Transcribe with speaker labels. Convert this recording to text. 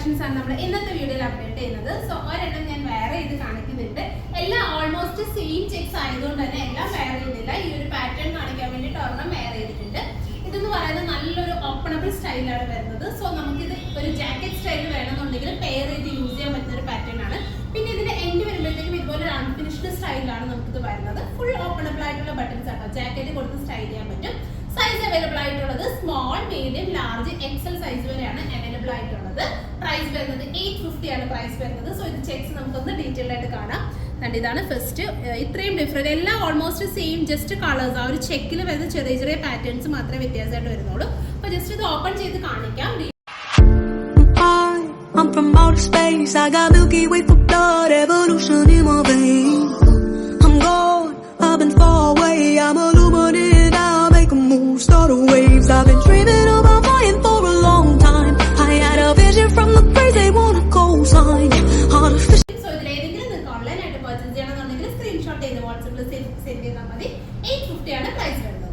Speaker 1: Collections ആണ് നമ്മൾ ഇന്നത്തെ വീഡിയോയിൽ അപ്ഡേറ്റ് ചെയ്യുന്നത്. സോ ഒരെണ്ണം ഞാൻ വെയർ ചെയ്ത് കാണിക്കുന്നുണ്ട്. എല്ലാം ഓൾമോസ്റ്റ് സെയിം ചെക്സ് ആയതുകൊണ്ട് തന്നെ എല്ലാം വെയർ ചെയ്തില്ല. ഈ ഒരു പാറ്റേൺ കാണിക്കാൻ വേണ്ടിയിട്ട് ഒരെണ്ണം വെയർ ചെയ്തിട്ടുണ്ട്. ഇതെന്ന് പറയുന്നത് നല്ലൊരു ഓപ്പണബിൾ സ്റ്റൈലാണ് വരുന്നത്. സോ നമുക്കിത് ഒരു ജാക്കറ്റ് സ്റ്റൈൽ വേണമെന്നുണ്ടെങ്കിൽ പെയർ ചെയ്ത് യൂസ് ചെയ്യാൻ പറ്റുന്ന ഒരു പാറ്റേൺ ആണ്. പിന്നെ ഇതിന്റെ എൻഡ് വരുമ്പോഴത്തേക്കും ഇതുപോലെ ഒരു അൺഫിനിഷ്ഡ് സ്റ്റൈലാണ് നമുക്കിത് വരുന്നത്. ഫുൾ ഓപ്പണബിൾ ആയിട്ടുള്ള ബട്ടൺസ് ആണ്. ജാക്കറ്റ് കൊടുത്ത് സ്റ്റൈൽ ചെയ്യാൻ പറ്റും. സൈസ് അവൈലബിൾ ആയിട്ടുള്ളത് small, medium, large, XL size വരെയാണ് അവൈലബിൾ ആയിട്ടുള്ളത്. പ്രൈസ് വരുന്നത് 850 ആണ് പ്രൈസ് വരുന്നത്. സോ ഇത് ചെക്സ് നമുക്കൊന്ന് ഡീറ്റെയിൽ ആയിട്ട് കാണാം. ഇതാണ് ഫസ്റ്റ്. ഇത്രയും ഡിഫറെന്റ് എല്ലാം ഓൾമോസ്റ്റ് സെയിം, ജസ്റ്റ് കളേഴ്സ് ആ ഒരു ചെക്കിൽ വരുന്ന ചെറിയ ചെറിയ പാറ്റേൺസ് മാത്രമേ വ്യത്യാസമായിട്ട് വരുന്നുള്ളൂ. അപ്പൊ ജസ്റ്റ് ഇത് ഓപ്പൺ ചെയ്ത് കാണിക്കാം.
Speaker 2: I'm from outer space, I got Milky Way for blood, evolution in my veins. I'm gone, I've been far away, I'm illuminated, I'll make a move, start a waves. I've been dreaming about flying for a long time. I had a vision from the place they wanna co-sign.
Speaker 1: So ഇതിലേതെങ്കിലും നിങ്ങൾക്ക് online ആയിട്ട് purchase ചെയ്യണമെന്നുണ്ടെങ്കിൽ screenshot ചെയ്ത് വാട്സാപ്പിൽ send ചെയ്താൽ മതി. 850 ആണ് price വരുന്നത്.